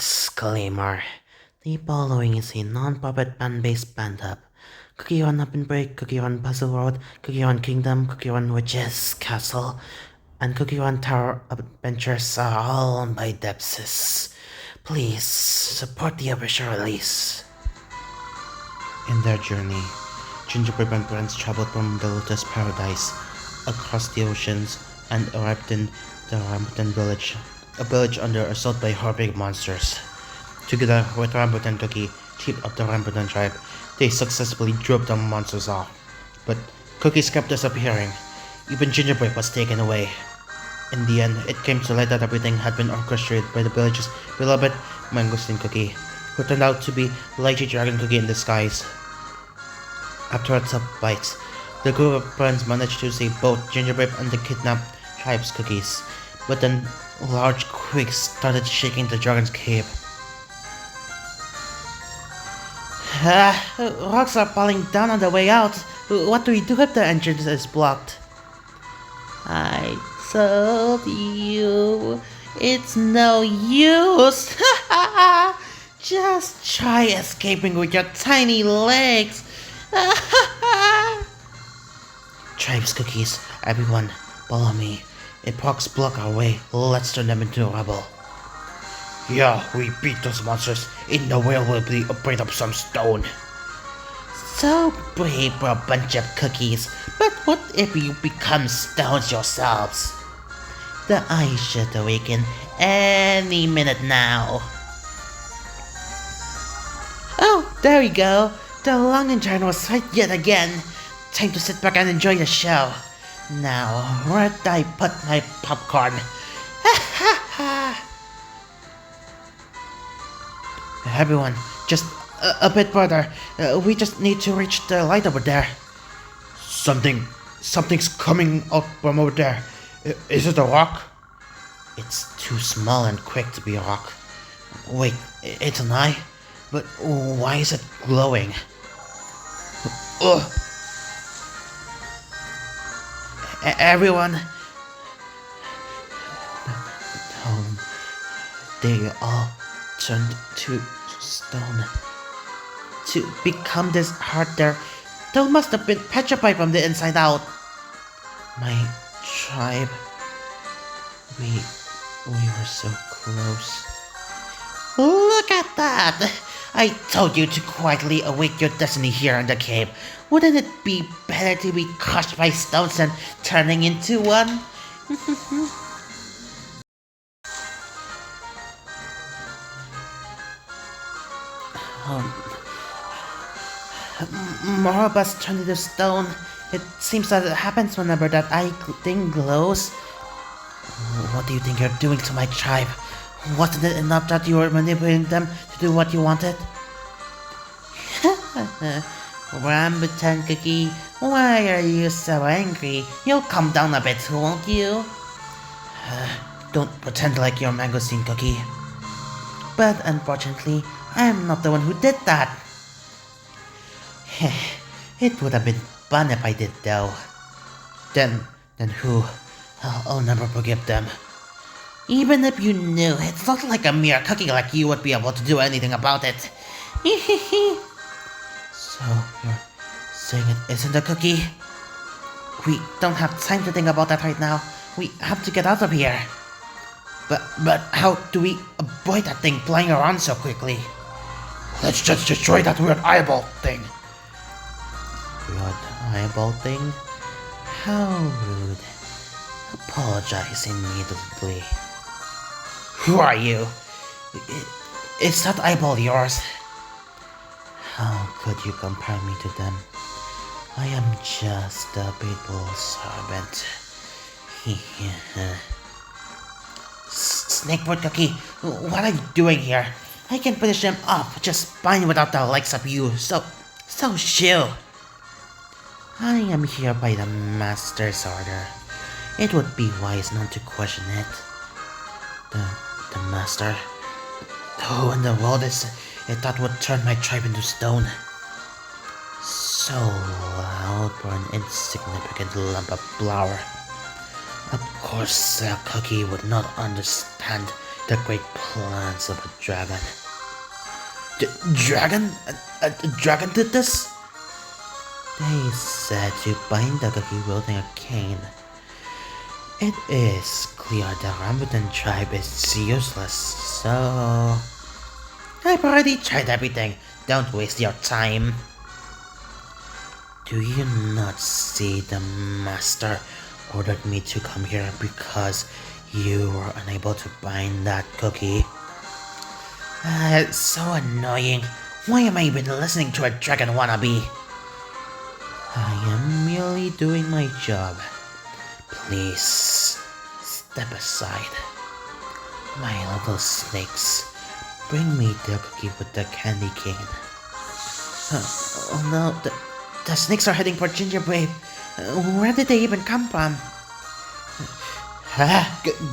Disclaimer. The following is a non-puppet band-based band hub. Cookie Run Up and Break, Cookie Run Puzzle World, Cookie Run Kingdom, Cookie Run Witch's Castle, and Cookie Run Tower Adventures are all owned by Depsis. Please support the official release. In their journey, Gingerbread and friends traveled from the Lotus Paradise across the oceans and arrived in the Rambutan village, a village under assault by horrific monsters. Together with Rambutan Cookie, chief of the Rambutan tribe, they successfully drove the monsters off. But cookies kept disappearing. Even Gingerbread was taken away. In the end, it came to light that everything had been orchestrated by the village's beloved Mangosteen Cookie, who turned out to be Lychee Dragon Cookie in disguise. After a tough fight, the group of friends managed to save both Gingerbread and the kidnapped tribe's cookies, but then large quakes started shaking the dragon's cave. Rocks are falling down on the way out. What do we do if the entrance is blocked? I told you, it's no use. Just try escaping with your tiny legs. Tribe's cookies, everyone, follow me. If rocks block our way, let's turn them into rubble. Yeah, we beat those monsters. In no way will be afraid of some stone. So brave for a bunch of cookies, but what if you become stones yourselves? The ice should awaken any minute now. Oh, there we go. The long giant was right yet again. Time to sit back and enjoy the show. Now, where'd I put my popcorn? Everyone, just a bit further. We just need to reach the light over there. Something's coming up from over there. Is it a rock? It's too small and quick to be a rock. Wait, it's an eye? But why is it glowing? Ugh. Everyone. They all turned to stone. To become this hard, they must have been petrified from the inside out. My tribe. We were so close. Look at that! I told you to quietly await your destiny here in the cave. Wouldn't it be better to be crushed by stones than turning into one? More of us turn into stone. It seems that it happens whenever that eye thing glows. What do you think you're doing to my tribe? Wasn't it enough that you were manipulating them to do what you wanted? Rambutan Cookie, why are you so angry? You'll calm down a bit, won't you? Don't pretend like you're Mangosteen Cookie. But unfortunately, I'm not the one who did that. It would have been fun if I did though. Then who? I'll never forgive them. Even if you knew, it's not like a mere cookie like you would be able to do anything about it. So, you're saying it isn't a cookie? We don't have time to think about that right now. We have to get out of here. But how do we avoid that thing flying around so quickly? Let's just destroy that weird eyeball thing. Weird eyeball thing? How rude. Apologize immediately. Who are you? Is that eyeball yours? How could you compare me to them? I am just a faithful servant. Snakefoot Cookie, what are you doing here? I can finish them off just fine without the likes of you, so shoo. I am here by the Master's order. It would be wise not to question it. The Master? Who in the world is it that would turn my tribe into stone? So loud for an insignificant lump of flour. Of course, a cookie would not understand The great plans of a dragon. Dragon? A dragon did this? They said to bind the cookie wielding a cane. It is clear the rambutan tribe is useless, so... I've already tried everything. Don't waste your time. Do you not see the master ordered me to come here because you were unable to bind that cookie? It's so annoying. Why am I even listening to a dragon wannabe? I am merely doing my job. Please, step aside. My little snakes, bring me the cookie with the candy cane. Oh no, the snakes are heading for Gingerbread. Where did they even come from?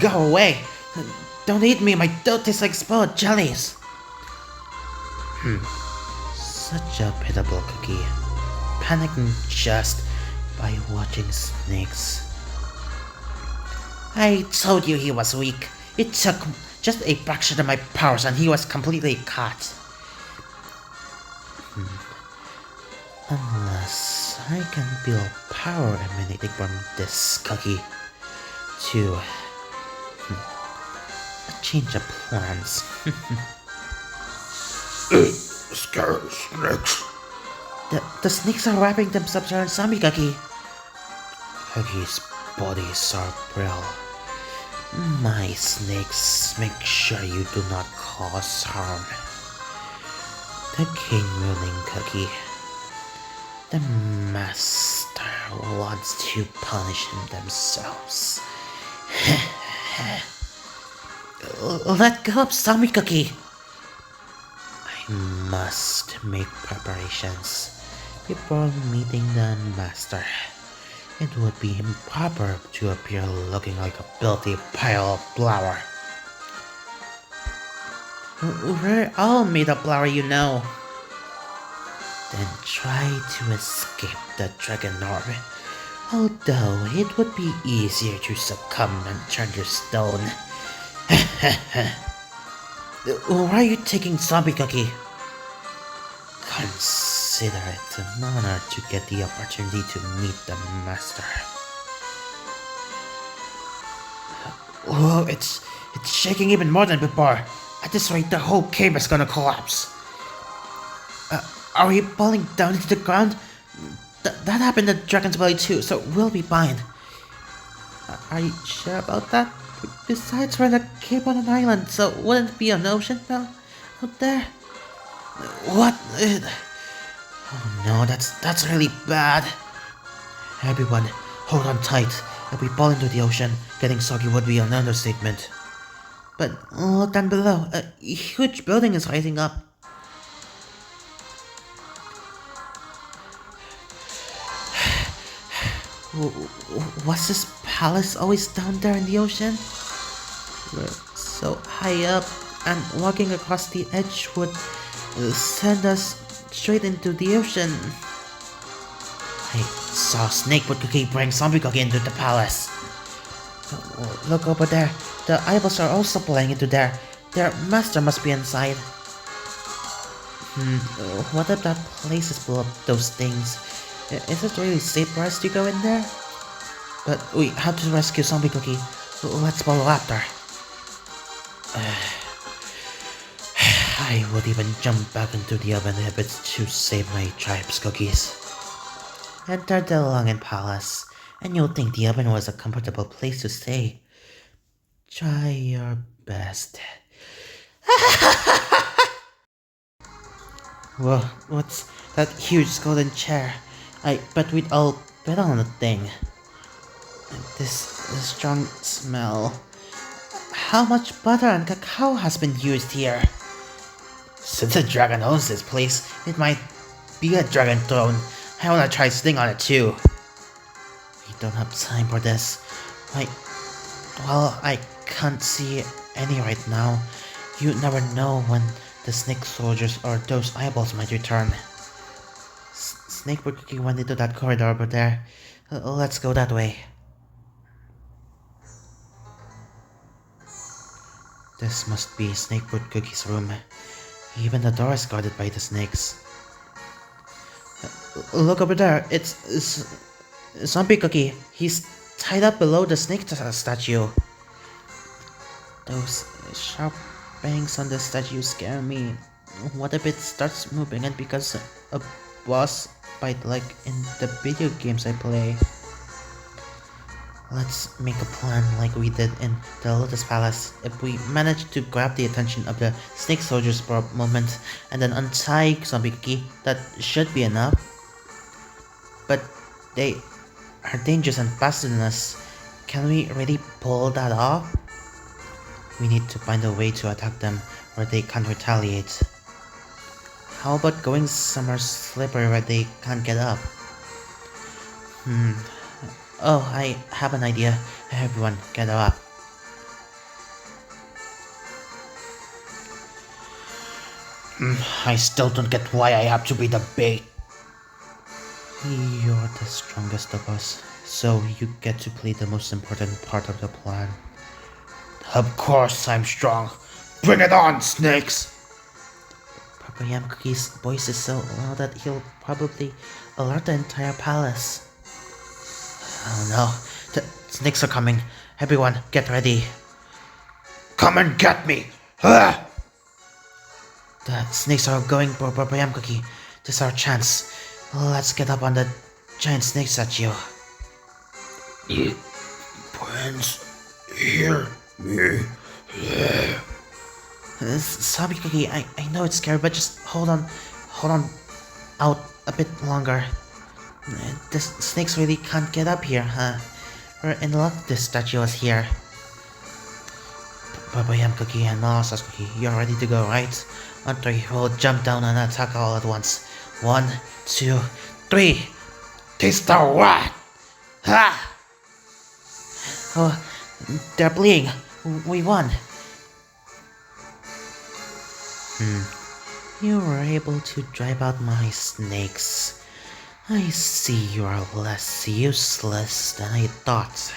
Go away! Don't eat me, my throat tastes like spoiled jellies! Such a pitiable cookie. Panicking just by watching snakes. I told you he was weak. It took just a fraction of my powers and he was completely caught. Unless I can feel power emanating from this cookie to a change of plans. Scare snakes. The snakes are wrapping themselves around Zombie Cookie. Cookie's bodies are frail. My snakes, make sure you do not cause harm. The king-ruling Cookie. The master wants to punish him themselves. Let go of Zombie Cookie. I must make preparations before meeting the master. It would be improper to appear looking like a filthy pile of flour. We're all made of flour, you know. Then try to escape the dragon orb. Although it would be easier to succumb and turn to stone. Why are you taking Zombie Cookie? Consider it an honor to get the opportunity to meet the master. Whoa, it's shaking even more than before. At this rate, the whole cave is gonna collapse. Are we falling down into the ground? That happened at Dragon's Belly too, so we'll be fine. Are you sure about that? Besides, we're in a cave on an island, so wouldn't it be an ocean out there? What? Oh no, that's really bad. Everyone, hold on tight. If we fall into the ocean, getting soggy would be an understatement. But look down below. A huge building is rising up. Was this palace always down there in the ocean? We're so high up, and walking across the edge would send us straight into the ocean. I saw Snakewood Cookie bring Zombie Cookie into the palace. Look over there. The eyeballs are also playing into there. Their master must be inside. What if that place is full of those things? Is it really safe for us to go in there? But we have to rescue Zombie Cookie. Let's follow after. I would even jump back into the oven if it's to save my tribe's cookies. Enter the Longin Palace, and you'll think the oven was a comfortable place to stay. Try your best. Whoa, what's that huge golden chair? I bet we'd all bet on the thing. This strong smell. How much butter and cacao has been used here? Since the dragon owns this place, it might be a dragon throne. I wanna try sitting on it too. We don't have time for this. I can't see any right now. You never know when the snake soldiers or those eyeballs might return. Snakewood Cookie went into that corridor over there. Let's go that way. This must be Snakewood Cookie's room. Even the door is guarded by the snakes. Look over there. It's Zombie Cookie. He's tied up below the snake statue. Those sharp bangs on the statue scare me. What if it starts moving and becomes a boss fight like in the video games I play? Let's make a plan like we did in the Lotus Palace. If we manage to grab the attention of the snake soldiers for a moment and then untie Zombie Cookie, that should be enough. But they are dangerous and faster than us. Can we really pull that off? We need to find a way to attack them where they can't retaliate. How about going somewhere slippery where they can't get up? Oh, I have an idea. Everyone, get up. I still don't get why I have to be the bait. You're the strongest of us, so you get to play the most important part of the plan. Of course I'm strong. Bring it on, snakes! Papa Yam Cookie's voice is so loud that he'll probably alert the entire palace. Oh no, the snakes are coming. Everyone, get ready. Come and get me! Ah! The snakes are going for Papa Yam Cookie. This is our chance. Let's get up on the giant snake statue. Prince, hear me. Zombie Cookie, I know it's scary, but just hold on out a bit longer. The snakes really can't get up here, huh? We're in luck this statue is here. Papa Yam Cookie and Molasses Cookie, you're ready to go, right? On three, we'll jump down and attack all at once. 1, 2, 3. Taste the what? Ha! Oh, they're bleeding. We won. You were able to drive out my snakes. I see you are less useless than I thought.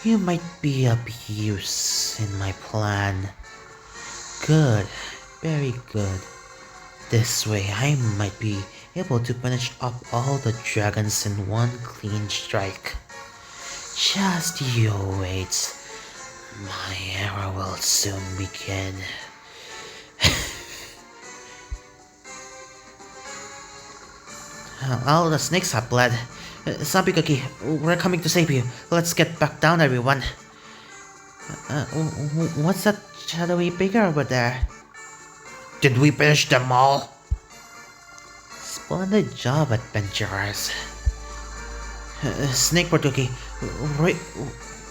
You might be of use in my plan. Good, very good. This way I might be able to finish up all the dragons in one clean strike. Just you wait. My era will soon begin. All the snakes have bled. Zombie Cookie, we're coming to save you. Let's get back down, everyone. What's that shadowy figure over there? Did we finish them all? Splendid job, adventurers. Snakebird Cookie,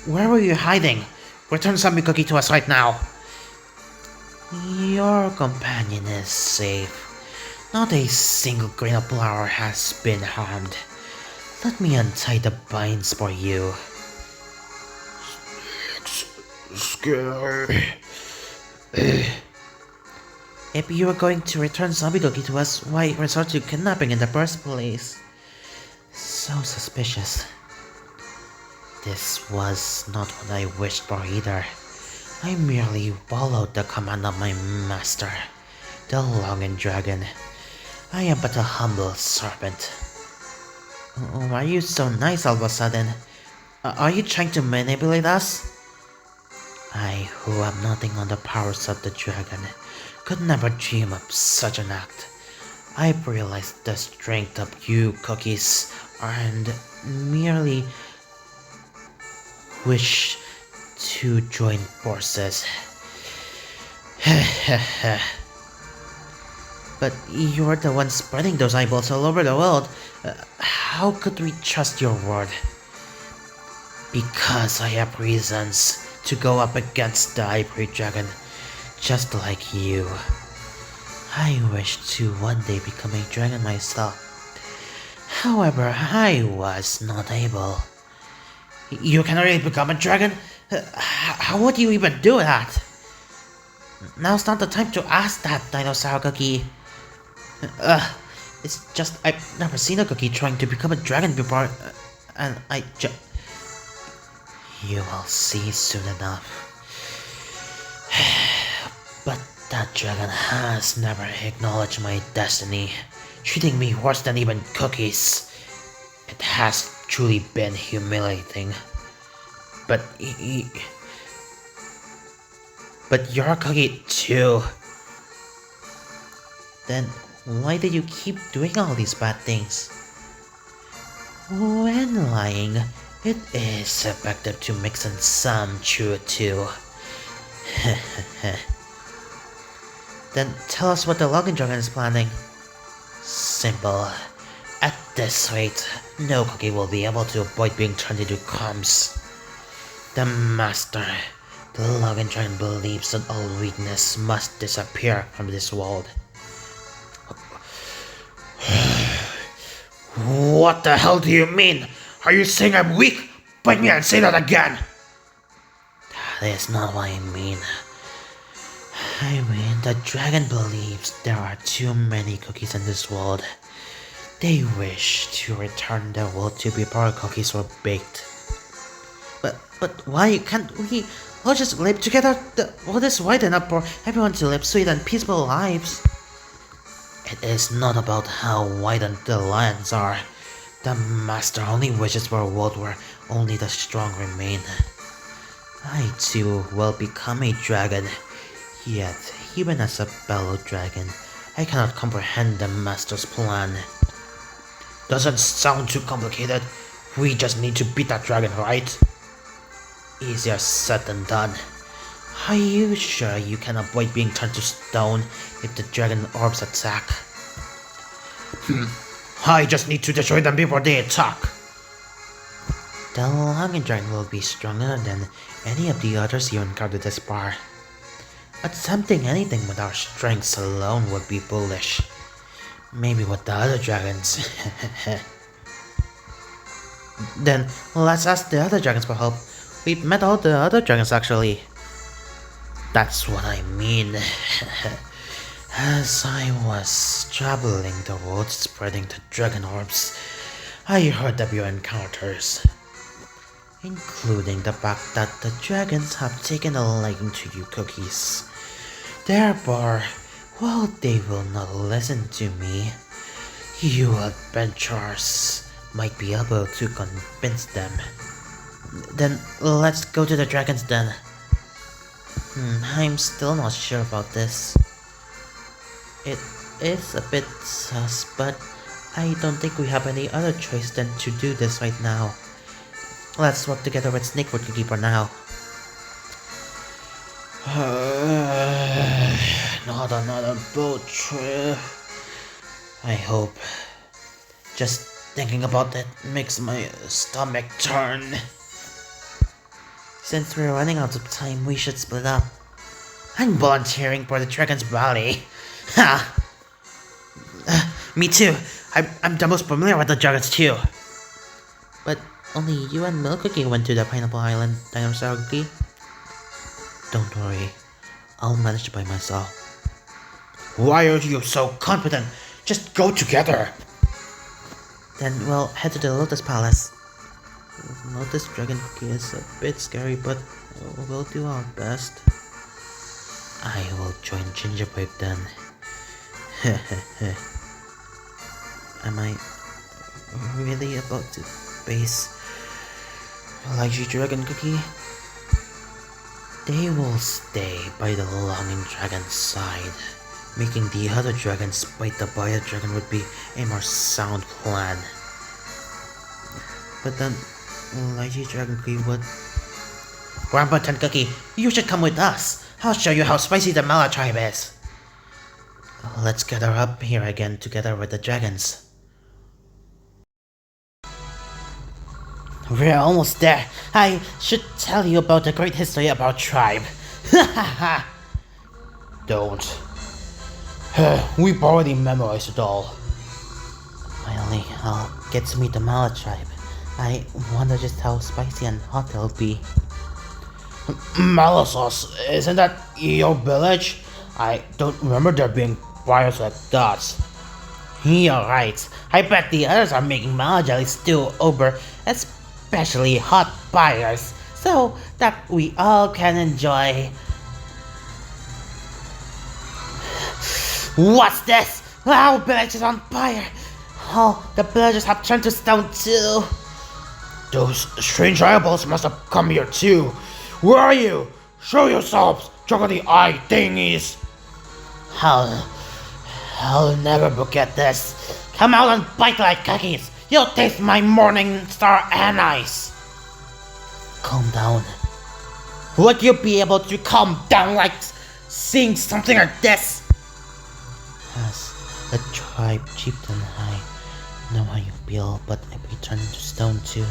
where were you hiding? Return Zombie Cookie to us right now. Your companion is safe. Not a single grain of flour has been harmed. Let me untie the binds for you. Scary. If you were going to return Zombie Cookie to us, why resort to kidnapping in the first place? So suspicious. This was not what I wished for either. I merely followed the command of my master, the Longin Dragon. I am but a humble servant. Why are you so nice all of a sudden? Are you trying to manipulate us? I, who am nothing on the powers of the dragon, could never dream of such an act. I've realized the strength of you cookies and merely wish to join forces. But you're the one spreading those eyeballs all over the world. How could we trust your word? Because I have reasons to go up against the Ivory Dragon, just like you. I wish to one day become a dragon myself. However, I was not able. You can really become a dragon? How would you even do that? Now's not the time to ask that, Dinosaur Cookie. It's just I've never seen a cookie trying to become a dragon before, and you will see soon enough. That dragon has never acknowledged my destiny, treating me worse than even cookies. It has truly been humiliating. But but you're a cookie too. Then why did you keep doing all these bad things? When lying, it is effective to mix in some truth too. Then tell us what the Login Dragon is planning. Simple. At this rate, no cookie will be able to avoid being turned into crumbs. The Master, the Login Dragon believes that all weakness must disappear from this world. What the hell do you mean? Are you saying I'm weak? Bite me and say that again! That is not what I mean. I mean, the dragon believes there are too many cookies in this world. They wish to return the world to before cookies were baked. But why can't we all just live together? The world is wide enough for everyone to live sweet and peaceful lives. It is not about how wide the lands are. The Master only wishes for a world where only the strong remain. I too will become a dragon. Yet, even as a fellow dragon, I cannot comprehend the Master's plan. Doesn't sound too complicated. We just need to beat that dragon, right? Easier said than done. Are you sure you can avoid being turned to stone if the dragon orbs attack? I just need to destroy them before they attack. The Login Dragon will be stronger than any of the others you encountered this far. Attempting anything with our strengths alone would be foolish. Maybe with the other dragons. Then let's ask the other dragons for help. We've met all the other dragons actually. That's what I mean. As I was traveling the world spreading the dragon orbs, I heard of your encounters, including the fact that the dragons have taken a liking to you cookies. Therefore, while they will not listen to me, you adventurers might be able to convince them. Then let's go to the dragon's den. I'm still not sure about this. It is a bit sus, but I don't think we have any other choice than to do this right now. Let's work together with Snakewood Cookie for now. Not another boat trip. I hope. Just thinking about that makes my stomach turn. Since we're running out of time, we should split up. I'm volunteering for the Dragon's Valley. Ha! Me too. I'm the most familiar with the dragons too. But only you and Milk Cookie went to the Pineapple Island, Dinosaur Cookie. Don't worry. I'll manage by myself. Why are you so confident? Just go together. Then we'll head to the Lotus Palace. Lotus Dragon Cookie is a bit scary, but we'll do our best. I will join Gingerbread then. Am I really about to face Lychee Dragon Cookie? They will stay by the Longing Dragon's side. Making the other dragons fight the Bio Dragon would be a more sound plan. But then, Lychee Dragon Cookie would... Rambutan Cookie, you should come with us. I'll show you how spicy the Mala tribe is. Let's gather up here again together with the dragons. We're almost there. I should tell you about the great history of our tribe. Don't. We've already memorized it all. Finally, I'll get to meet the Mala tribe. I wonder just how spicy and hot they'll be. Malasos, isn't that your village? I don't remember there being fires like that. You're right. I bet the others are making Mala jelly stew over especially hot fires, so that we all can enjoy. What's this? Our village is on fire! Oh, the villagers have turned to stone too! Those strange eyeballs must have come here too! Where are you? Show yourselves, chocolate eye thingies! I'll never forget this. Come out and bite like cookies! You'll taste my morning star anise! Calm down. Would you be able to calm down like seeing something like this? As a tribe chieftain, I know how you feel, but if we turn into stone too,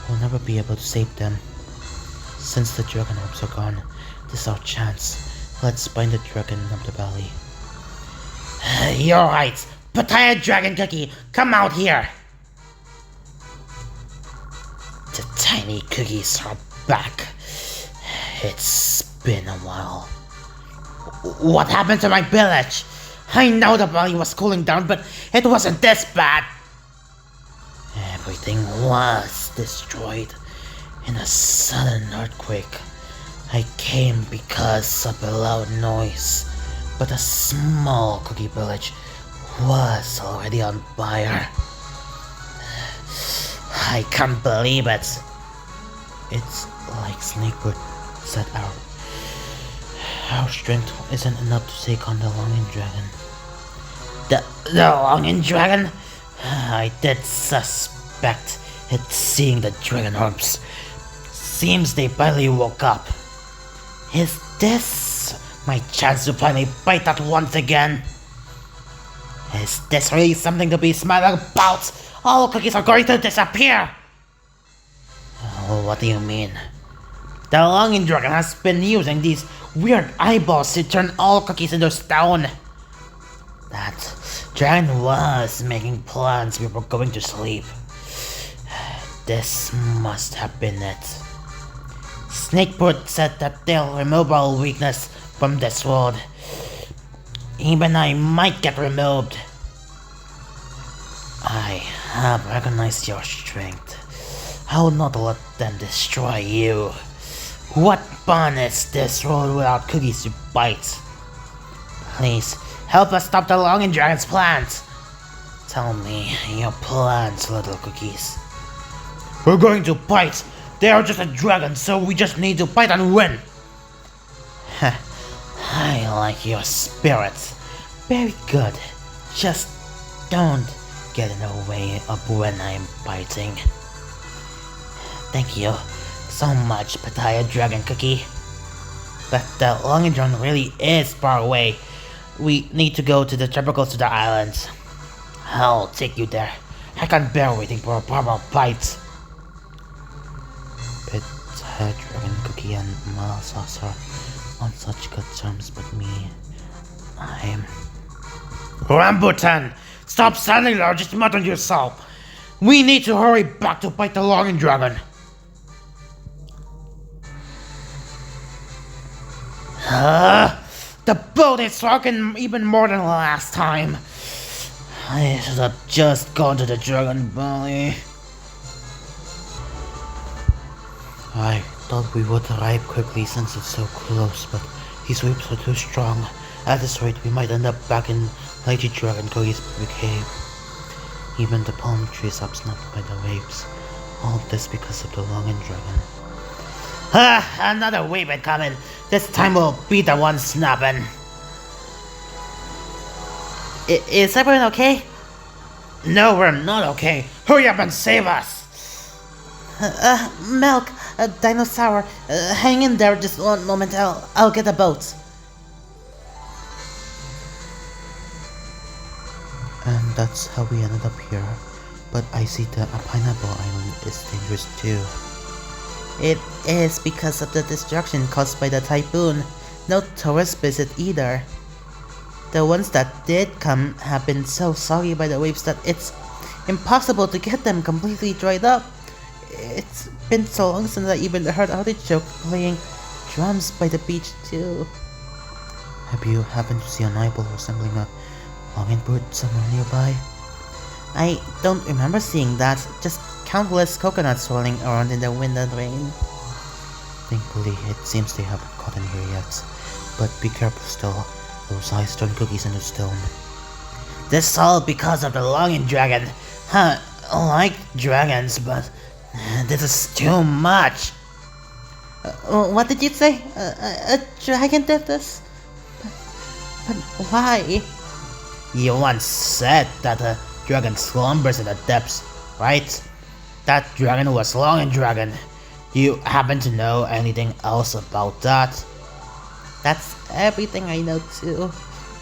we'll never be able to save them. Since the dragon orbs are gone, this is our chance. Let's bind the dragon of the valley. You're right. Pattaya Dragon Cookie, come out here. The tiny cookies are back. It's been a while. What happened to my village? I know the valley was cooling down, but it wasn't this bad. Everything was destroyed in a sudden earthquake. I came because of a loud noise, but a small cookie village was already on fire. I can't believe it. It's like Snakewood said, our strength isn't enough to take on the Longing Dragon. The Longing Dragon? I did suspect it seeing the dragon orbs. Seems they finally woke up. Is this my chance to finally fight that once again? Is this really something to be smiling about? All cookies are going to disappear! Oh, what do you mean? The Longing Dragon has been using these weird eyeballs to turn all cookies into stone. That dragon was making plans before going to sleep. This must have been it. Snakewood said that they'll remove all weakness from this world. Even I might get removed. I have recognized your strength. I will not let them destroy you. What fun is this world without cookies to bite? Please, help us stop the Longing Dragon's plans. Tell me your plans, little cookies. We're going to fight. They are just a dragon, so we just need to fight and win. I like your spirit. Very good. Just don't get in the way of when I'm fighting. Thank you so much, Pattaya Dragon Cookie. But the Longing Dragon really is far away. We need to go to the Tropicals to the islands. I'll take you there. I can't bear waiting for a proper fight. Pattaya Dragon Cookie and Malasas are on such good terms with me. I'm... Rambutan! Stop standing there, just mutter yourself! We need to hurry back to fight the Longing Dragon! The boat is rocking even more than last time. I should have just gone to the Dragon Valley. I thought we would arrive quickly since it's so close, but these waves are too strong. At this rate, we might end up back in Lady Dragon Cookie's cave. Even the palm trees are snapped by the waves. All this because of the Longing Dragon. Another wave incoming. This time we'll be the one snapping. Is everyone okay? No, we're not okay. Hurry up and save us! Milk, dinosaur, hang in there just one moment. I'll get a boat. And that's how we ended up here. But I see that a pineapple island is dangerous too. It is because of the destruction caused by the typhoon. No tourists visit either. The ones that did come have been so soggy by the waves that it's impossible to get them completely dried up. It's been so long since I even heard Artichoke playing drums by the beach too. Have you happened to see an eyeball resembling a longing bird somewhere nearby? I don't remember seeing that, just countless coconuts swirling around in the wind and rain. Thankfully, it seems they haven't gotten here yet. But be careful still. Those eyes turn cookies into stone. This all because of the longing dragon. Huh, I like dragons, but this is too much. What did you say? A dragon did this? But why? You once said that a dragon slumbers in the depths, right? That dragon was Longing Dragon. Do you happen to know anything else about that? That's everything I know too.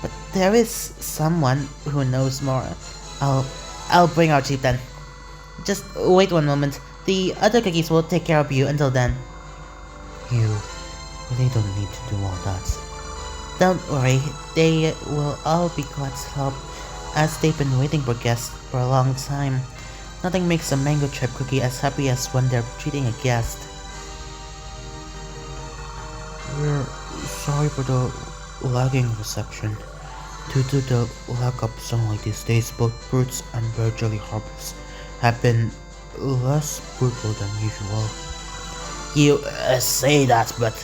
But there is someone who knows more. I'll bring our chief then. Just wait one moment. The other cookies will take care of you until then. You really don't need to do all that. Don't worry, they will all be glad to help, as they've been waiting for guests for a long time. Nothing makes a mango chip cookie as happy as when they're treating a guest. We're sorry for the lagging reception. Due to the lack of sunlight these days, both fruits and berry jelly harvests have been less fruitful than usual. You say that, but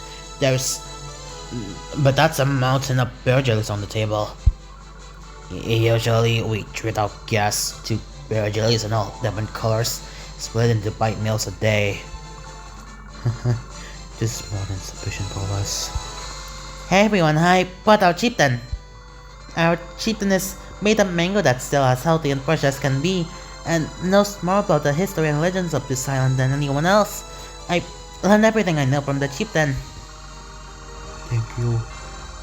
that's a mountain of berry jellies on the table. Usually we treat our guests to berry jellies in all different colors, split into bite meals a day. This is more than sufficient for us. Hey everyone, I brought our chieftain. Our chieftain is made of mango that's still as healthy and fresh as can be, and knows more about the history and legends of this island than anyone else. I learned everything I know from the chieftain. Thank you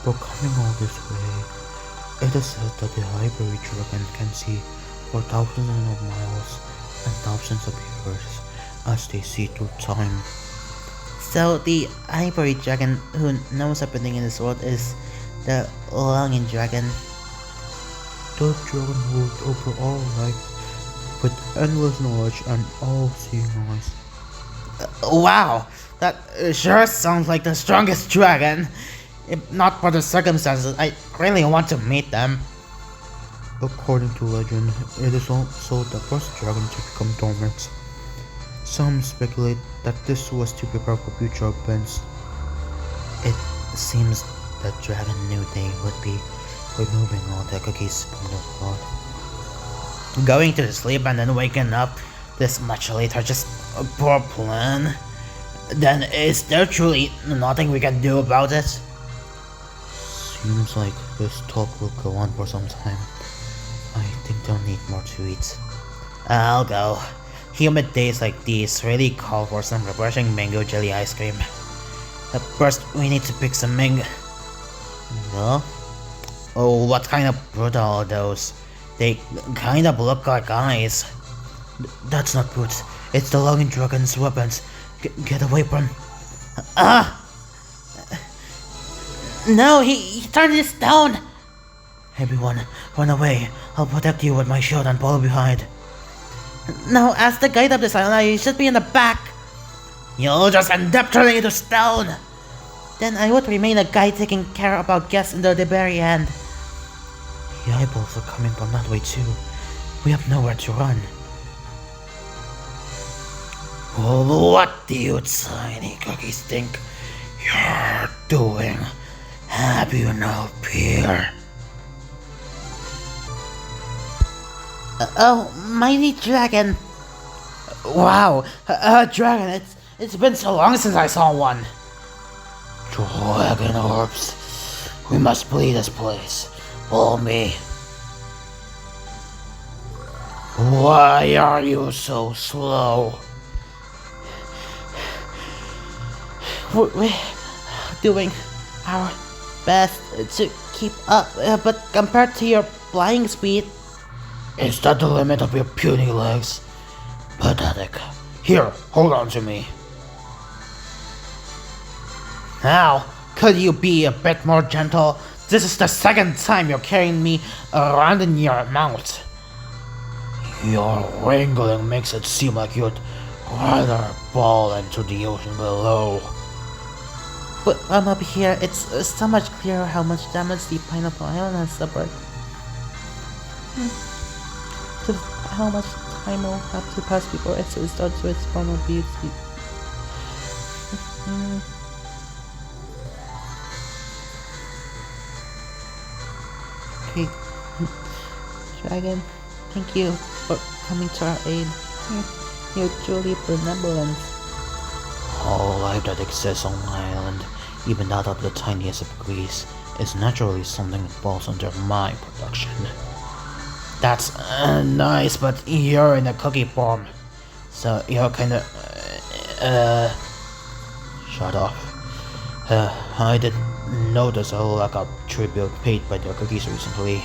for coming all this way. It is said that the ivory dragon can see for thousands of miles and thousands of years as they see through time. So the ivory dragon who knows everything in this world is the longing dragon. The dragon ruled over all life with endless knowledge and all-seeing eyes. Wow, that sure sounds like the strongest dragon. If not for the circumstances, I really want to meet them. According to legend, it is also the first dragon to become dormant. Some speculate that this was to prepare for future events. It seems the dragon knew they would be removing all the cookies from the floor. Going to sleep and then waking up this much later, just a poor plan. Then is there truly nothing we can do about it? Seems like this talk will go on for some time. I think they'll need more to eat. I'll go. Humid days like these really call for some refreshing mango jelly ice cream. But first, we need to pick some mango. No? Oh, what kind of fruit are those? They kind of look like eyes. That's not fruit. It's the longing dragon's weapons. Get away from... Ah! No, he turned his stone! Everyone, run away. I'll protect you with my shield and follow behind. No, as the guide of this island, you should be in the back. You'll just end up turning into stone! Then I would remain a guide taking care of our guests until the very end. The eyeballs are coming from that way too. We have nowhere to run. What do you tiny cookies think you're doing? Have you no fear? Oh, mighty dragon! Wow, a dragon! It's been so long since I saw one. Dragon orbs. We must flee this place. Follow me. Why are you so slow? We're doing our best to keep up, but compared to your flying speed... Is that the limit of your puny legs? Pathetic. Here, hold on to me. Now, could you be a bit more gentle? This is the second time you're carrying me around in your mouth. Your wrangling makes it seem like you'd rather fall into the ocean below. But from up here, it's so much clearer how much damage the Pineapple Island has suffered. Just how much time will have to pass before it starts to its former beauty. Great Dragon, thank you for coming to our aid. You're truly benevolent. All life that exists on my island, even that of the tiniest of crees, is naturally something that falls under my production. That's nice, but you're in a cookie form. So you're kinda... Shut up. I did notice a lack of tribute paid by the cookies recently.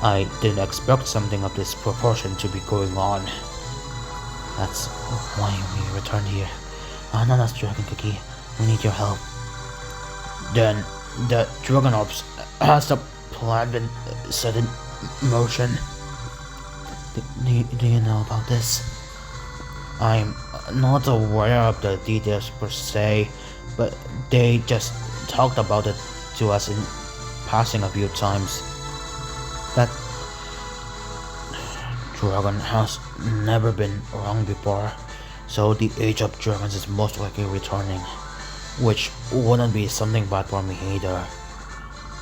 I didn't expect something of this proportion to be going on. That's why we returned here. Anana's Dragon Cookie, we need your help. Then, the Dragon Ops has the plan been set in motion? Do you know about this? I'm not aware of the details per se, but they just talked about it to us in passing a few times. That dragon has never been around before, so the Age of Dragons is most likely returning, which wouldn't be something bad for me either.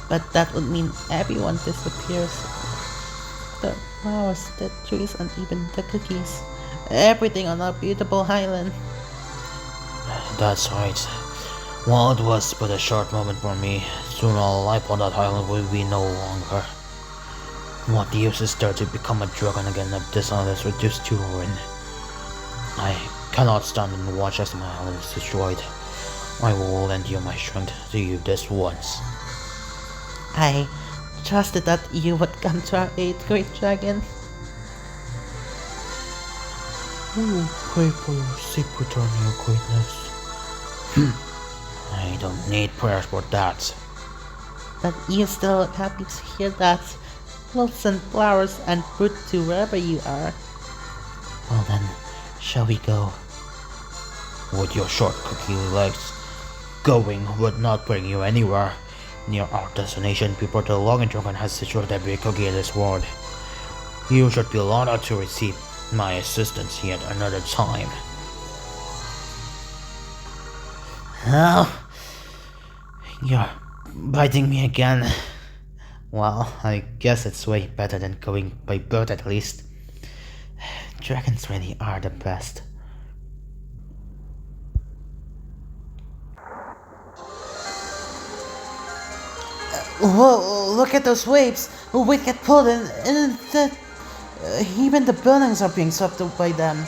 But that would mean everyone disappears. The flowers, the trees, and even the cookies. Everything on our beautiful island. That's right. While it was but a short moment for me, soon all life on that island will be no longer. What use is there to become a dragon again if this island is reduced to ruin? I cannot stand and watch as my island is destroyed. I will lend you my strength to do this once. I trusted that you would come to our aid, Great Dragon. I will pray for your safe return, your greatness. I don't need prayers for that. But you still look happy to hear that. We'll send flowers and fruit to wherever you are. Well then, shall we go? With your short cookie legs, going would not bring you anywhere near our destination before the Long Dragon has destroyed every cookie in this world. You should feel honored to receive my assistance yet another time. Oh, you're biting me again. Well, I guess it's way better than going by bird at least. Dragons really are the best. Whoa, look at those waves! We get pulled and even the buildings are being swept up by them.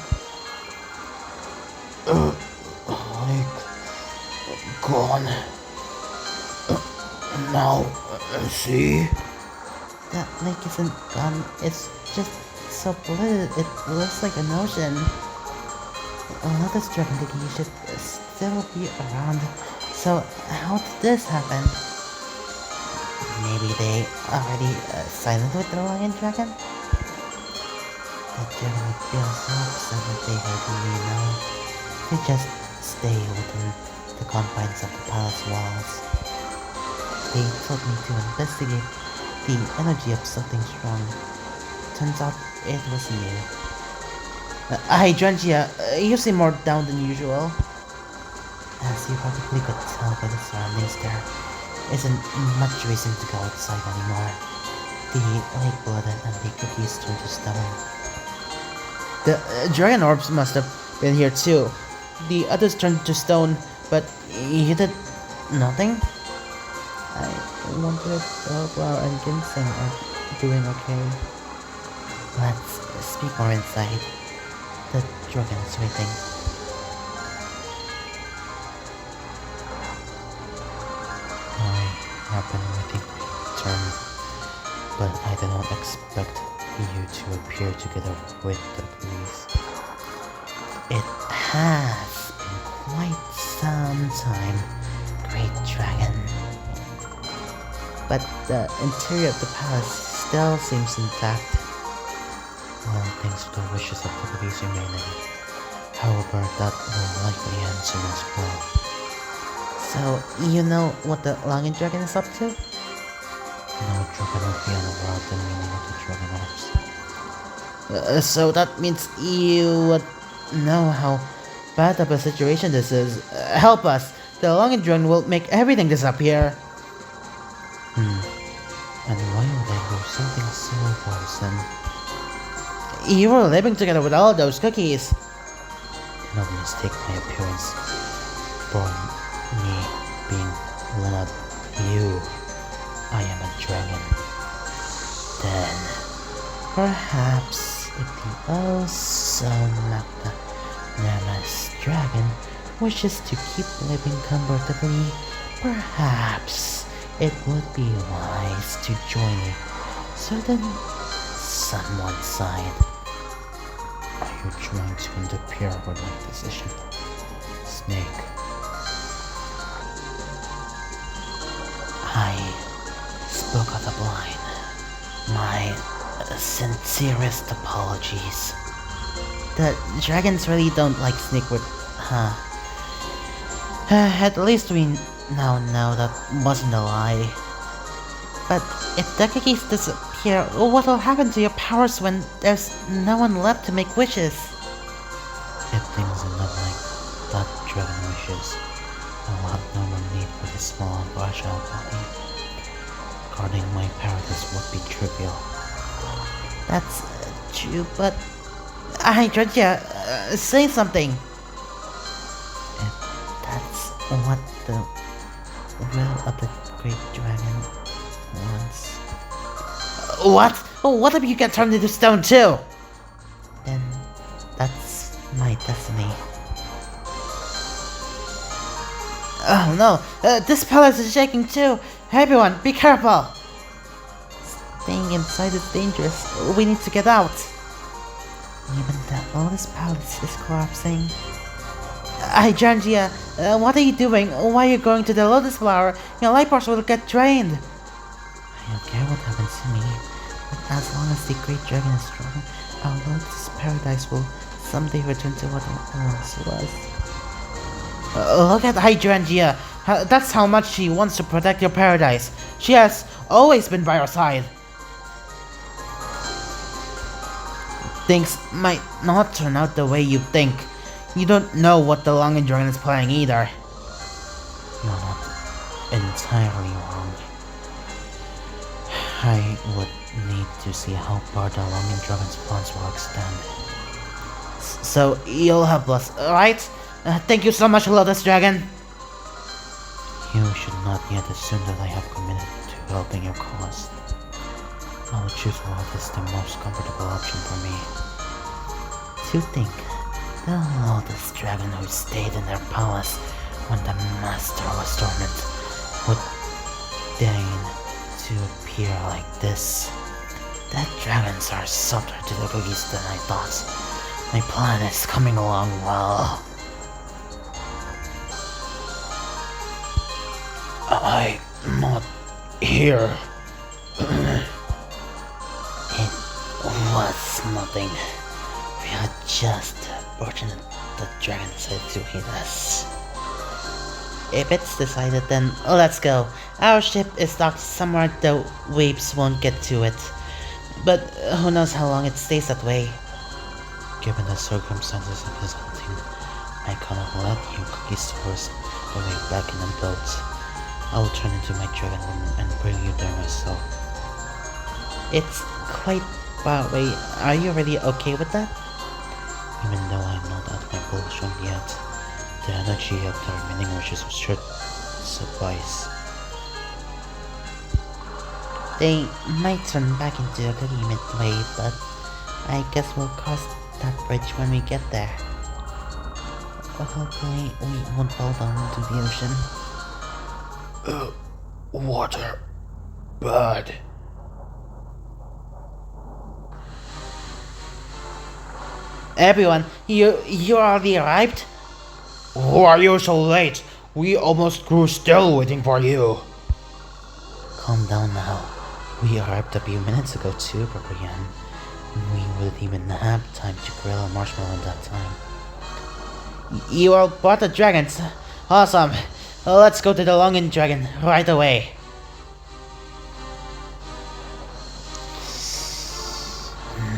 Gone. Now, see? That lake isn't gone, it's just so polluted, it looks like an ocean. Another dragon cookie should still be around. So, how did this happen? Maybe they already sided with the lion dragon? The dragon would feel so upset if they heard me now. They just stay within the confines of the palace walls. They told me to investigate the energy of something strong. Turns out it was you. Hydrangea, you seem more down than usual. As you probably could tell by the surroundings, there isn't much reason to go outside anymore. The lake blooded and the cookies turned to stone. The dragon orbs must have been here too. The others turned to stone, but you did nothing? I wonder if Bellflower and Ginseng are doing okay. Let's speak more inside. The dragon is waiting. I have been waiting my turn, but I did not expect you to appear together with the police. It has been quite some time, Great Dragon. But the interior of the palace still seems intact. All thanks to the wishes of the police remaining. However, that will likely end soon as well. So, you know what the Long Dragon is up to? No dragon will be unaware of the meaning of the dragon orbs. So that means you would know how bad of a situation this is. Help us! The Long Dragon will make everything disappear. And why would I do something so worrisome? You were living together with all those cookies. Do not mistake my appearance for me being one of you. I am a dragon. Then, perhaps if the oh so magnanimous dragon wishes to keep living comfortably, perhaps it would be wise to join someone's side. Are you trying to interfere with my decision, Snake? I spoke of the blind. My sincerest apologies. The dragons really don't like Snakewood, huh? At least we now know that wasn't a lie. But if the cookies disappear, what will happen to your powers when there's no one left to make wishes? If things are not like that dragon wishes, I will have no more need for this small and fragile body. Guarding my paradise would be trivial. That's true, but... Hydrangea, say something! If that's what the will of the great dragon wants... What? What if you get turned into stone too? Then that's my destiny. Oh no, this palace is shaking too! Everyone, be careful! Staying inside is dangerous. We need to get out. Even the oldest palace is collapsing. Hydrangea, what are you doing? Why are you going to the lotus flower? Your life force will get drained. I don't care what happens to me, but as long as the great dragon is strong, our lotus paradise will someday return to what it once was. Look at Hydrangea. That's how much she wants to protect your paradise. She has always been by your side. Things might not turn out the way you think. You don't know what the Longing Dragon is planning either. You're not entirely wrong. I would need to see how far the Longing Dragon's plans will extend. So you'll help us, right? Thank you so much, Lotus Dragon. You should not yet assume that I have committed to helping your cause. I will choose what is the most comfortable option for me. To think, the Lotus Dragon who stayed in their palace when the Master was dormant would deign to appear like this. The dragons are softer to the cookies than I thought. My plan is coming along well. I'm not here. It was nothing. We are just fortunate the dragon decided to hit us. If it's decided, then let's go. Our ship is docked somewhere the waves won't get to it. But who knows how long it stays that way. Given the circumstances of this hunting, I cannot let you cookies force the way back in the boat. I will turn into my dragon woman and bring you there myself. It's quite far away. Are you really okay with that? Even though I'm not at my full strength yet, the energy of the remaining wishes should suffice. They might turn back into a cookie midway, but I guess we'll cross that bridge when we get there. Hopefully we won't fall down into the ocean. Water. Bad. Everyone, you already arrived? Why are you so late? We almost grew still waiting for you. Calm down now. We arrived a few minutes ago too, Brian. We wouldn't even have time to grill a marshmallow in that time. You all brought the dragons. Awesome. Let's go to the Longing Dragon right away.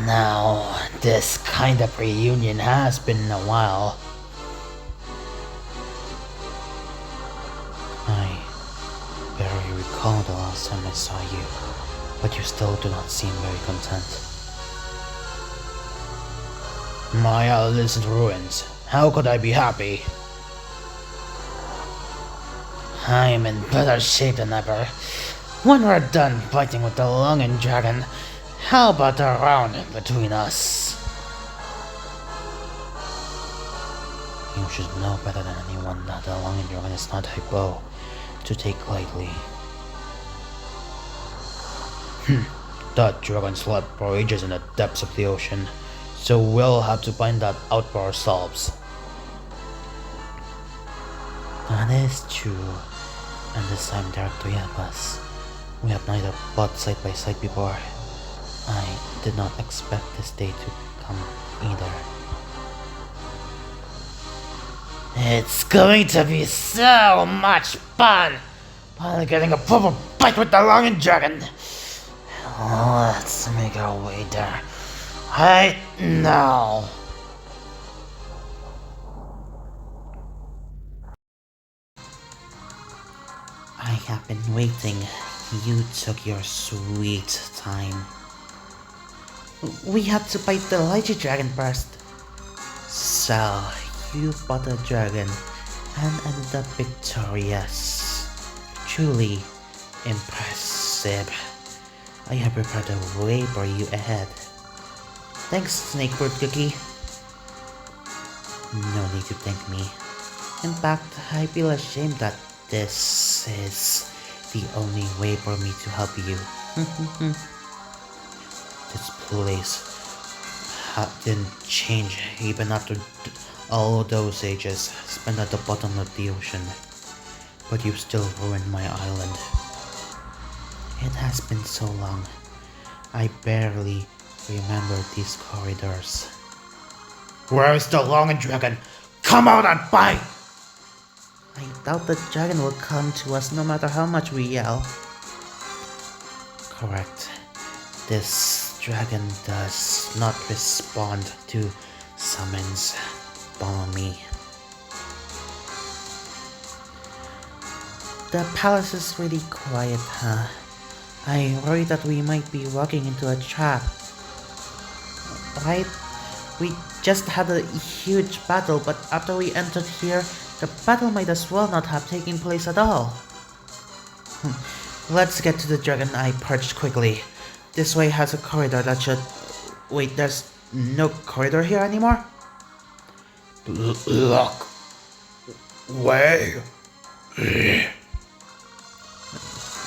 Now, this kind of reunion has been a while. I barely recall the last time I saw you. but you still do not seem very content. My island is in ruins. How could I be happy? I'm in better shape than ever. When we're done fighting with the Longing Dragon, how about a round between us? You should know better than anyone that the Longing Dragon is not a bow to take lightly. That dragon slept for ages in the depths of the ocean, so we'll have to find that out for ourselves. That is true. And this time there are three of us. We have neither fought side by side before. I did not expect this day to come either. It's going to be so much fun! Finally getting a proper fight with the Longing Dragon! Let's make our way there. Right now! I have been waiting. You took your sweet time. We had to fight the Lychee Dragon first. So, you fought the dragon and ended up victorious. Truly impressive. I have prepared a way for you ahead. Thanks, Snakebird Cookie. No need to thank me. In fact, I feel ashamed that this is the only way for me to help you. This place didn't change even after all those ages spent at the bottom of the ocean. But you still ruined my island. It has been so long. I barely remember these corridors. Where is the Longing Dragon? Come out and fight! I doubt the dragon will come to us no matter how much we yell. Correct. This dragon does not respond to summons. Follow me. The palace is really quiet, huh? I worry that we might be walking into a trap. Right? We just had a huge battle, but after we entered here, the battle might as well not have taken place at all. Let's get to the dragon eye perched quickly. This way has a corridor that should... Wait, there's no corridor here anymore? Look. Way.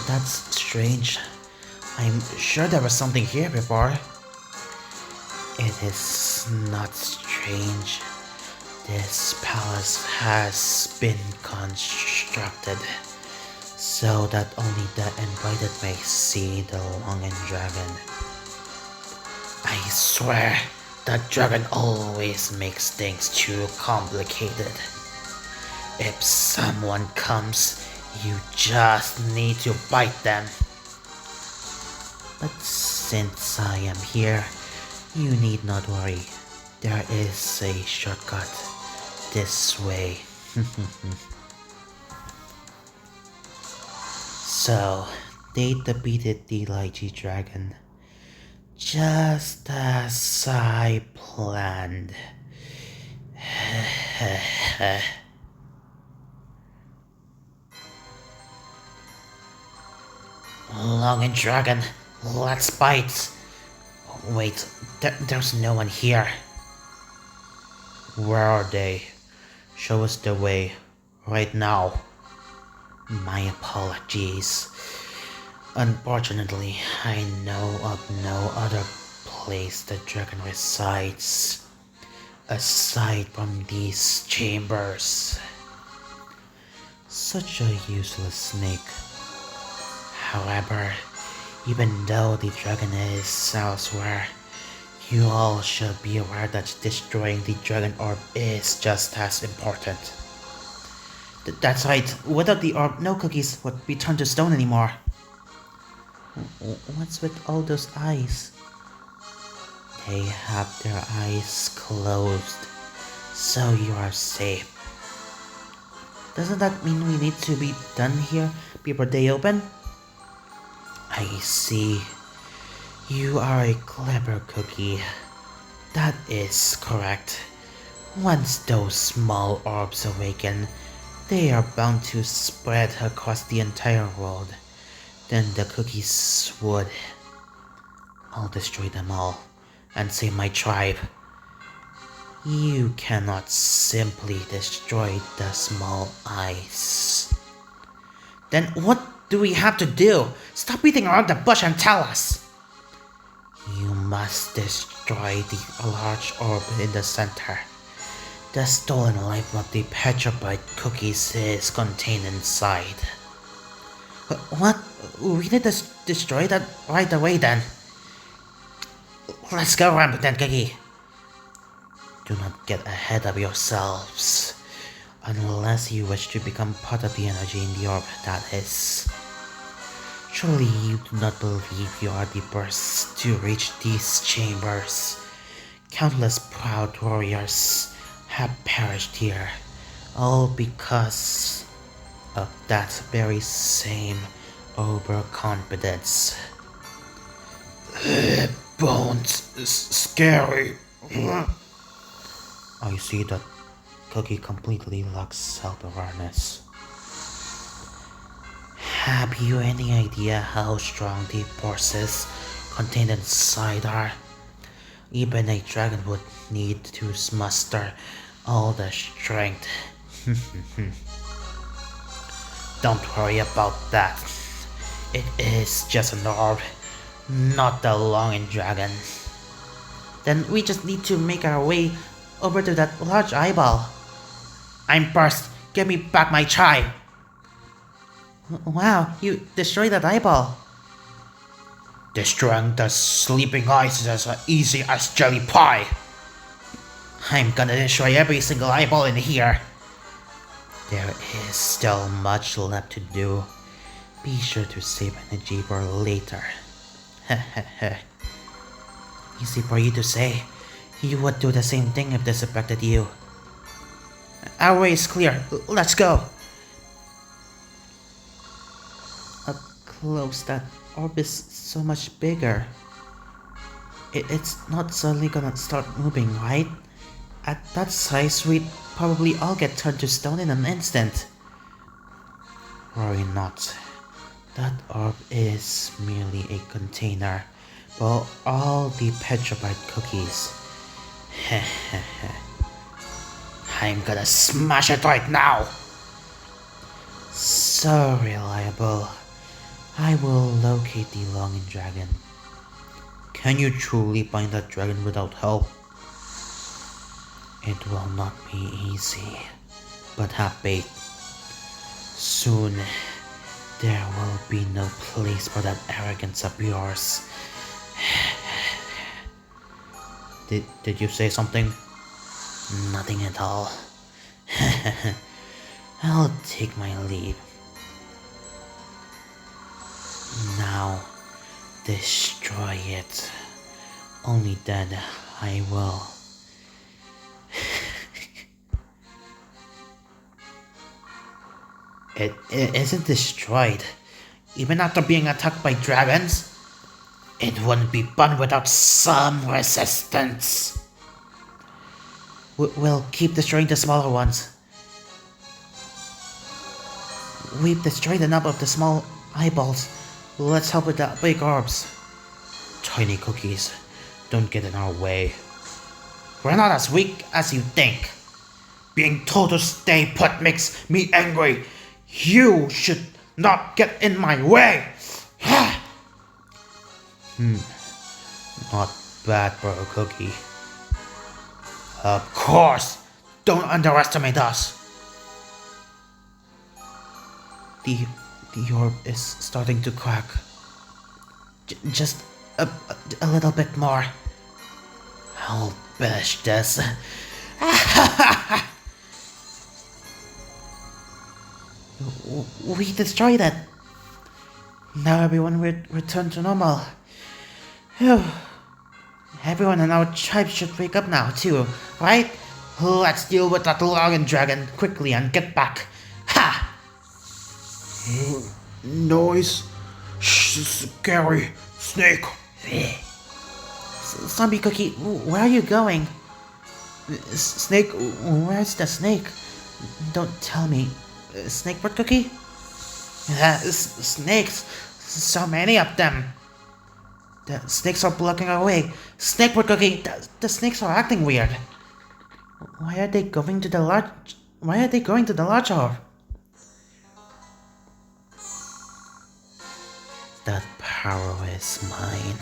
That's strange. I'm sure there was something here before. It is not strange. This palace has been constructed so that only the invited may see the Longing Dragon. I swear, that dragon always makes things too complicated. If someone comes, you just need to fight them. But since I am here, you need not worry. There is a shortcut. This way. So, they defeated the Lychee Dragon. Just as I planned. Longing Dragon, let's fight. Wait, there's no one here. Where are they? Show us the way, right now. My apologies. Unfortunately, I know of no other place the dragon resides, aside from these chambers. Such a useless snake. However, even though the dragon is elsewhere, you all should be aware that destroying the dragon orb is just as important. That's right, without the orb, no cookies would be turned to stone anymore. What's with all those eyes? They have their eyes closed, so you are safe. Doesn't that mean we need to be done here before they open? I see. You are a clever cookie. That is correct. Once those small orbs awaken, they are bound to spread across the entire world. Then the cookies would. I'll destroy them all and save my tribe. You cannot simply destroy the small eyes. Then what do we have to do? Stop beating around the bush and tell us! You must destroy the large orb in the center. The stolen life of the petrified cookies is contained inside. What? We need to destroy that right away then. Let's go, Rambutan Cookie. Do not get ahead of yourselves. Unless you wish to become part of the energy in the orb, that is. Surely you do not believe you are the first to reach these chambers. Countless proud warriors have perished here, all because of that very same overconfidence. Bones, scary. I see that Cookie completely lacks self-awareness. Have you any idea how strong the forces contained inside are? Even a dragon would need to muster all the strength. Don't worry about that. It is just an orb, not the longing dragon. Then we just need to make our way over to that large eyeball. I'm first. Give me back my tribe. Wow, you destroyed that eyeball. Destroying the sleeping eyes is as easy as jelly pie. I'm gonna destroy every single eyeball in here. There is still much left to do. Be sure to save energy for later. Easy for you to say. You would do the same thing if this affected you. Our way is clear. Let's go. Up close, that orb is so much bigger. It's not suddenly gonna start moving, right? At that size, we'd probably all get turned to stone in an instant. Worry not. That orb is merely a container for all the petrified cookies. I'm gonna smash it right now. So reliable. I will locate the longing dragon. Can you truly find that dragon without help? It will not be easy, but have faith. Soon, there will be no place for that arrogance of yours. Did you say something? Nothing at all. I'll take my leave. Now, destroy it. Only then I will. It isn't destroyed. Even after being attacked by dragons, it wouldn't be fun without some resistance. We'll keep destroying the smaller ones. We've destroyed enough of the small eyeballs. Let's help with the big orbs. Tiny cookies, don't get in our way. We're not as weak as you think. Being told to stay put makes me angry. You should not get in my way. Not bad for a cookie. Of course. Don't underestimate us. The orb is starting to crack. Just a little bit more. I'll finish this. We destroyed it. Now everyone will return to normal. Phew. Everyone in our tribe should wake up now too, right? Let's deal with that longing dragon quickly and get back. Ha! Noise. Scary. Snake. Zombie Cookie, where are you going? Snake, where's the snake? Don't tell me. Snakebird Cookie? Snakes! So many of them! The snakes are blocking our way. Snakebird Cookie, the snakes are acting weird. Why are they going to the large hall? That power is mine.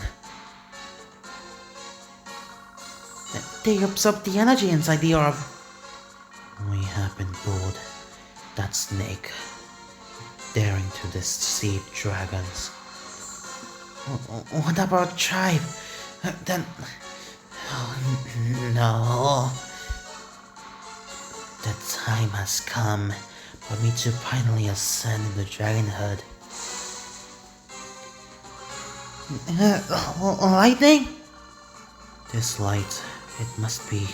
They absorb the energy inside the orb. We have been bored. That snake, daring to deceive dragons. What about tribe? Then... Oh, no. The time has come for me to finally ascend in the dragonhood. Lightning? This light, it must be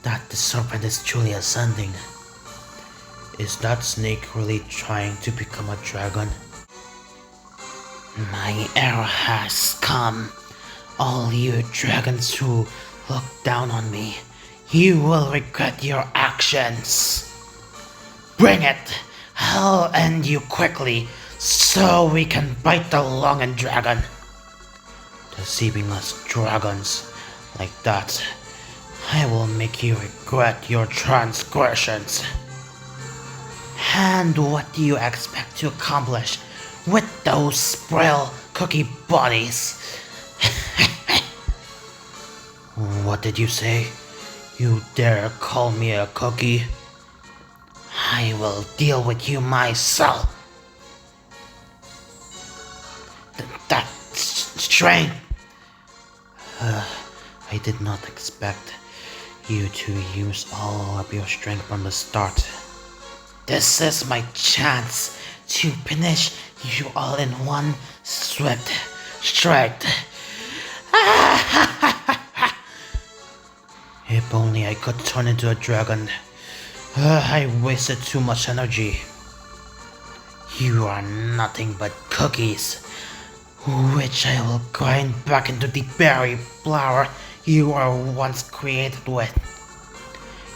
that the serpent is truly ascending. Is that snake really trying to become a dragon? My era has come. All you dragons who look down on me, you will regret your actions. Bring it! I'll end you quickly, so we can bite the long dragon. Deceiving us dragons like that, I will make you regret your transgressions. And what do you expect to accomplish with those Sprill cookie bodies? What did you say? You dare call me a cookie? I will deal with you myself. That strength! I did not expect you to use all of your strength from the start. This is my chance to finish you all in one swift strike. If only I could turn into a dragon. I wasted too much energy. You are nothing but cookies, which I will grind back into the berry flour you were once created with.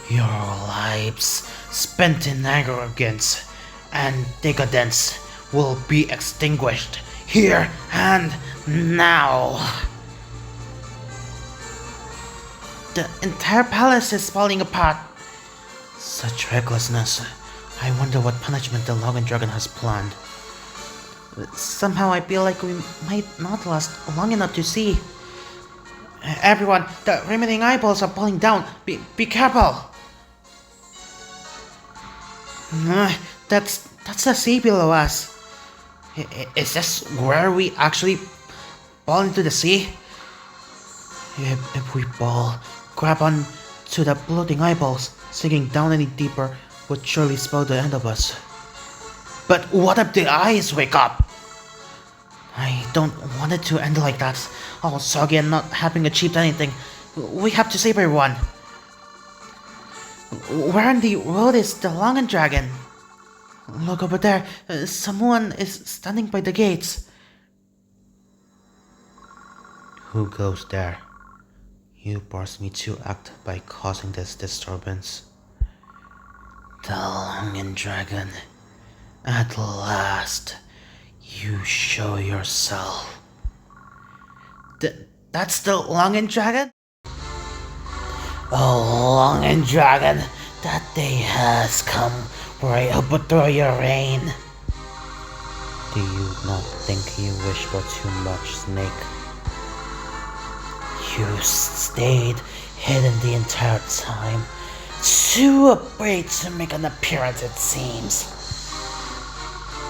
Your lives spent in arrogance and decadence will be extinguished here and now. The entire palace is falling apart. Such recklessness. I wonder what punishment the Logan Dragon has planned. Somehow I feel like we might not last long enough to see. Everyone, the remaining eyeballs are falling down. Be careful. That's the sea below us. Is this where we actually fall into the sea? If we fall, Grab on to the floating eyeballs. Sinking down any deeper would surely spell the end of us. but what if the eyes wake up? I don't want it to end like that. All soggy and not having achieved anything. We have to save everyone. Where in the world is the Longan Dragon? Look over there. Someone is standing by the gates. Who goes there? You forced me to act by causing this disturbance. The Longan Dragon. At last, you show yourself. That's the Longan Dragon? Oh, Longan Dragon, that day has come where I overthrow your reign. Do you not think you wish for too much, Snake? You stayed hidden the entire time, too afraid to make an appearance, it seems.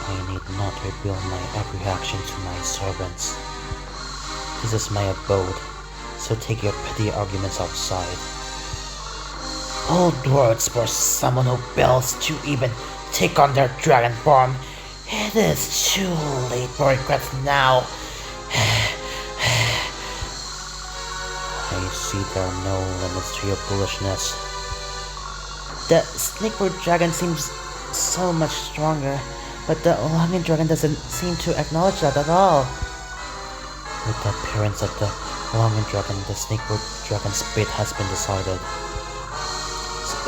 I need not reveal my every action to my servants. This is my abode, so take your petty arguments outside. Old words for someone who fails to even take on their dragon form. It is too late for regrets now. I see there are no limits to your foolishness. The Snakebird Dragon seems so much stronger, but the Longan Dragon doesn't seem to acknowledge that at all. With the appearance of the Longing Dragon, the Snakewood Dragon's fate has been decided.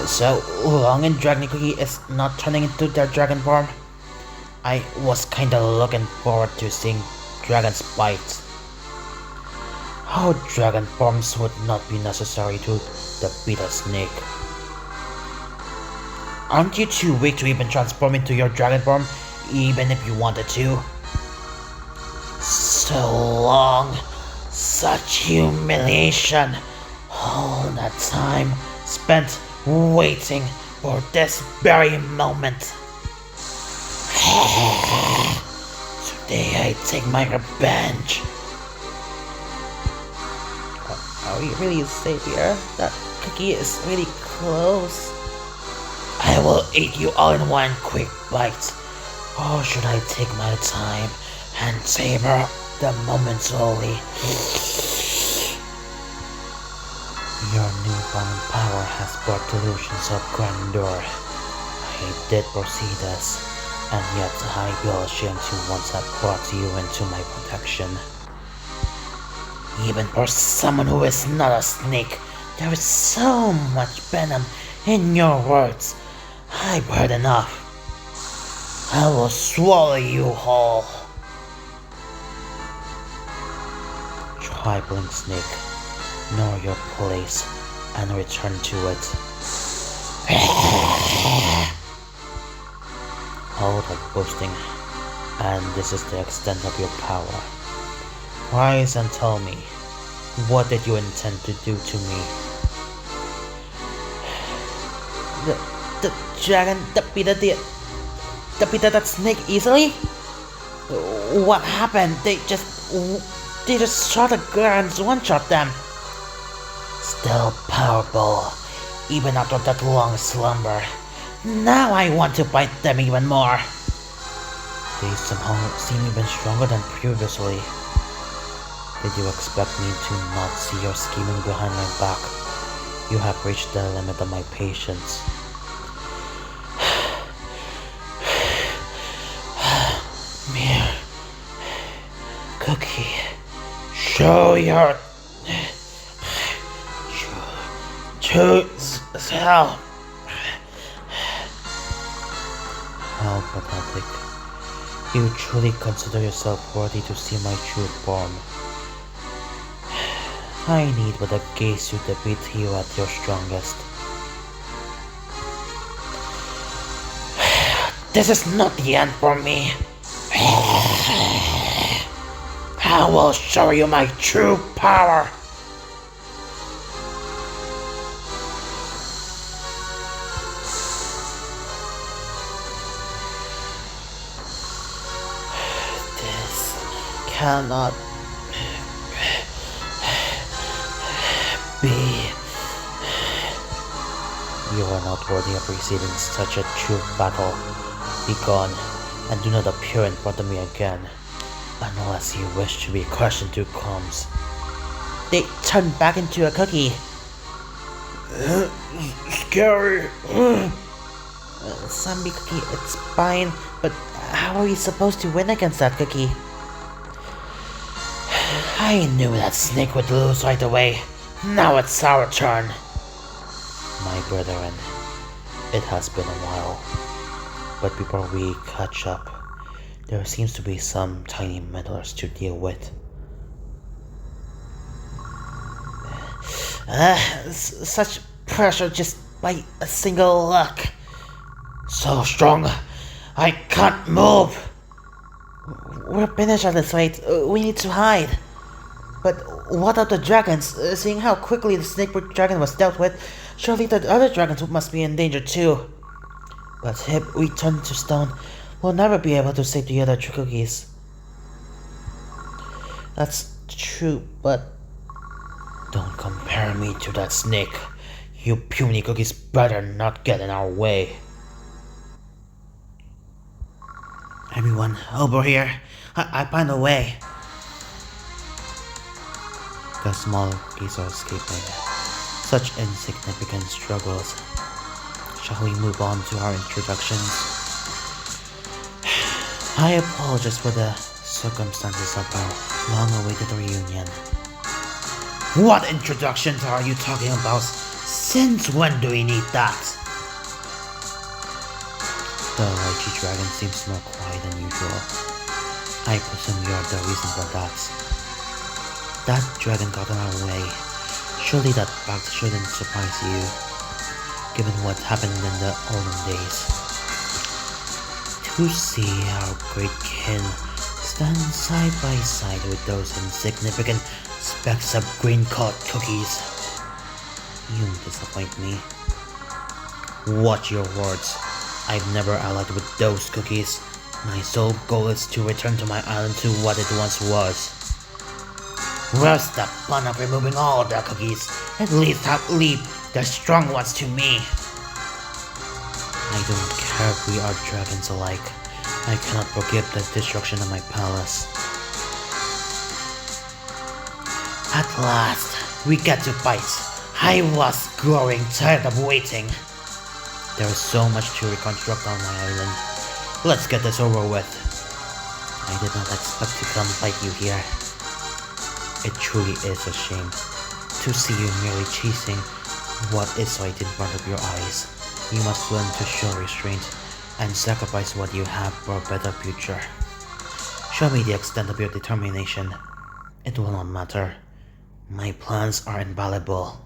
So, Longing Dragon Cookie is not turning into their dragon form? I was kinda looking forward to seeing dragons bite. How dragon forms would not be necessary to defeat a snake. Aren't you too weak to even transform into your dragon form, even if you wanted to? So long, such humiliation, all that time spent waiting for this very moment. Today I take my revenge. Are we really safe here? That cookie is really close. I will eat you all in one quick bite. Or should I take my time and savor the moment slowly? Your newfound power has brought delusions of grandeur. I did foresee this, and yet I feel ashamed to once have brought you into my protection. Even for someone who is not a snake, there is so much venom in your words. I've heard enough. I will swallow you whole. Tribling snake, know your place and return to it. All that boasting, and this is the extent of your power. Rise and tell me, what did you intend to do to me? The dragon defeated that snake easily? What happened? They just shot the ground and one-shot them. Still powerful, even after that long slumber. Now I want to fight them even more. They somehow seem even stronger than previously. Did you expect me to not see your scheming behind my back? You have reached the limit of my patience. Mere Cookie, show your true self. How pathetic. You truly consider yourself worthy to see my true form. I need but a gaze to defeat you at your strongest. This is not the end for me. I will show you my true power. This cannot be. You are not worthy of receiving such a true battle. Be gone, and do not appear in front of me again, unless you wish to be crushed into crumbs. They turned back into a cookie. Scary. Zombie cookie, it's fine, but how are we supposed to win against that cookie? I knew that snake would lose right away. Now it's our turn. My brethren, it has been a while. But before we catch up, there seems to be some tiny meddlers to deal with. Such pressure just by a single look. So strong, I can't move. We're finished at this rate. We need to hide. But what of the dragons? Seeing how quickly the snake dragon was dealt with, surely the other dragons must be in danger too. But if we turn to stone, we'll never be able to save the other cookies. That's true, but... Don't compare me to that snake. You puny cookies better not get in our way. Everyone, over here. I found a way. The small cookies are escaping. Such insignificant struggles. Shall we move on to our introductions? I apologize for the circumstances of our long-awaited reunion. What introductions are you talking about? Since when do we need that? The lychee dragon seems more quiet than usual. I presume you're the reason for that. That dragon got in our way. Surely that fact shouldn't surprise you, given what happened in the olden days. To see our great kin stand side by side with those insignificant specks of green-colored cookies. You disappoint me. Watch your words. I've never allied with those cookies. My sole goal is to return to my island to what it once was. Where's the fun of removing all the cookies? At least leave the strong ones to me. I don't care if we are dragons alike. I cannot forgive the destruction of my palace. At last, we get to fight. I was growing tired of waiting. There is so much to reconstruct on my island. Let's get this over with. I did not expect to come fight you here. It truly is a shame to see you merely chasing what is right in front of your eyes. You must learn to show restraint and sacrifice what you have for a better future. Show me the extent of your determination. It will not matter. My plans are invaluable.